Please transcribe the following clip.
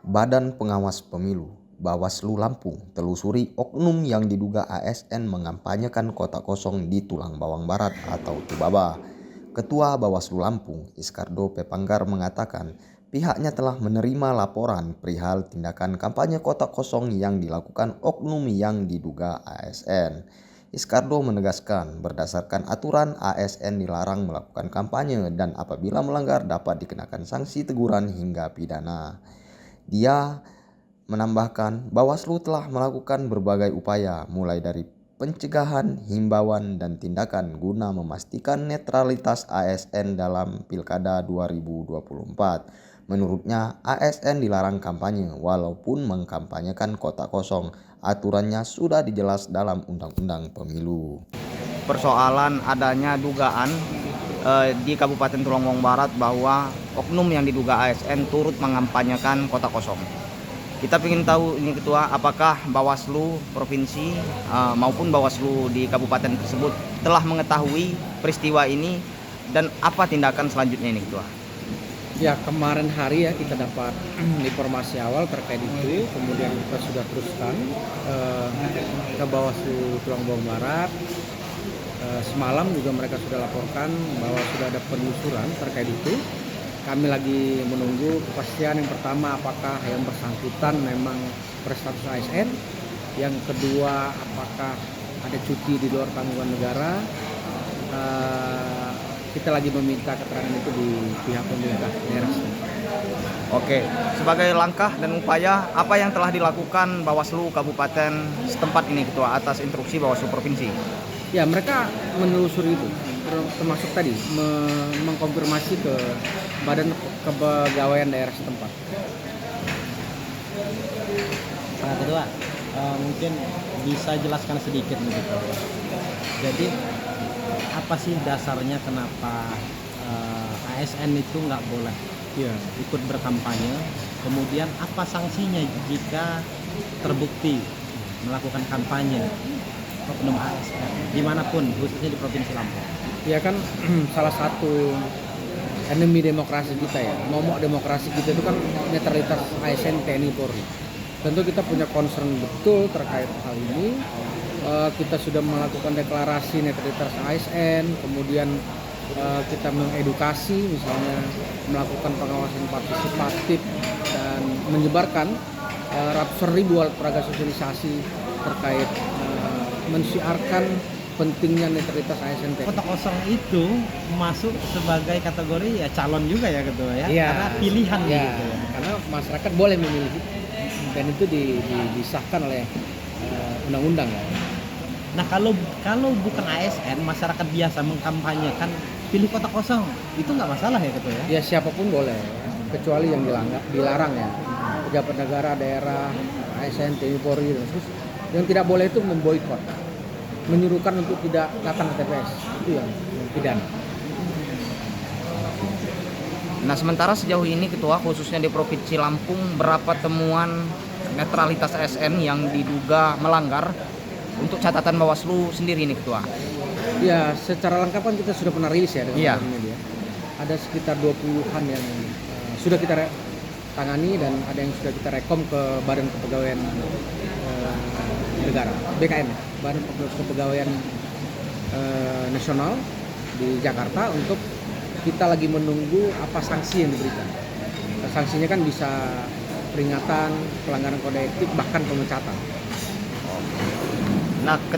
Badan Pengawas Pemilu Bawaslu Lampung telusuri oknum yang diduga ASN mengampanyekan kotak kosong di Tulang Bawang Barat atau Tubaba. Ketua Bawaslu Lampung, Iskardo Pepanggar mengatakan pihaknya telah menerima laporan perihal tindakan kampanye kotak kosong yang dilakukan oknum yang diduga ASN. Iskardo menegaskan berdasarkan aturan ASN dilarang melakukan kampanye dan apabila melanggar dapat dikenakan sanksi teguran hingga pidana. Dia menambahkan Bawaslu telah melakukan berbagai upaya mulai dari pencegahan, himbauan, dan tindakan guna memastikan netralitas ASN dalam Pilkada 2024. Menurutnya, ASN dilarang kampanye walaupun mengkampanyekan kotak kosong. Aturannya sudah dijelas dalam Undang-Undang Pemilu. Persoalan adanya dugaan di Kabupaten Tulang Bawang Barat bahwa oknum yang diduga ASN turut mengampanyekan kotak kosong. Kita ingin tahu ini Ketua, apakah Bawaslu Provinsi maupun Bawaslu di Kabupaten tersebut telah mengetahui peristiwa ini dan apa tindakan selanjutnya ini Ketua? Ya, kemarin hari ya kita dapat informasi awal terkait itu, kemudian kita sudah teruskan ke Bawaslu Tulang Bawang Barat. Semalam juga mereka sudah laporkan bahwa sudah ada penelusuran terkait itu. Kami lagi menunggu kepastian yang pertama apakah yang bersangkutan memang berstatus ASN, yang kedua apakah ada cuti di luar tanggungan negara. Kita lagi meminta keterangan itu di pihak pemerintah daerah. Oke, sebagai langkah dan upaya apa yang telah dilakukan Bawaslu Kabupaten setempat ini Ketua atas instruksi Bawaslu Provinsi? Ya, mereka menelusuri itu, termasuk tadi mengkonfirmasi ke Badan Kepegawaian daerah setempat. Nah, Ketua, mungkin bisa jelaskan sedikit begitu. Jadi apa sih dasarnya kenapa ASN itu nggak boleh ikut berkampanye? Kemudian apa sanksinya jika terbukti melakukan kampanye oknum ASN dimanapun, khususnya di Provinsi Lampung? Ya kan salah satu enemy demokrasi kita ya, momok demokrasi kita itu kan netralitas ASN, TNI, Polri. Tentu kita punya concern betul terkait hal ini. Kita sudah melakukan deklarasi netralitas ASN, kemudian kita mengedukasi, misalnya melakukan pengawasan partisipatif dan menyebarkan ratusan ribu alat peraga sosialisasi terkait mensiarkan pentingnya netralitas ASN. Kotak kosong itu masuk sebagai kategori ya calon juga ya Ketua ya, karena pilihan ya, gitu ya. Karena masyarakat boleh memilih dan itu disahkan oleh undang-undang ya. Nah kalau bukan ASN, masyarakat biasa mengkampanyekan pilih kotak kosong, itu nggak masalah ya Ketua ya? Ya siapapun boleh, kecuali yang dilarang ya, pejabat negara, daerah, ASN, TNI, Polri dan terus. Yang tidak boleh itu memboikot, menyuruhkan untuk tidak datang ke TPS, itu yang pidana. Nah, sementara sejauh ini Ketua, khususnya di Provinsi Lampung, berapa temuan netralitas ASN yang diduga melanggar untuk catatan Bawaslu sendiri nih Ketua? Ya, secara lengkap kan kita sudah pernah rilis ya dengan media. Ada sekitar 20-an yang sudah kita tangani dan ada yang sudah kita rekom ke Badan Kepegawaian Negara, BKN, Badan Kepegawaian Nasional di Jakarta, untuk kita lagi menunggu apa sanksi yang diberikan. Sanksinya kan bisa peringatan, pelanggaran kode etik, bahkan pemecatan. Nah, Ketua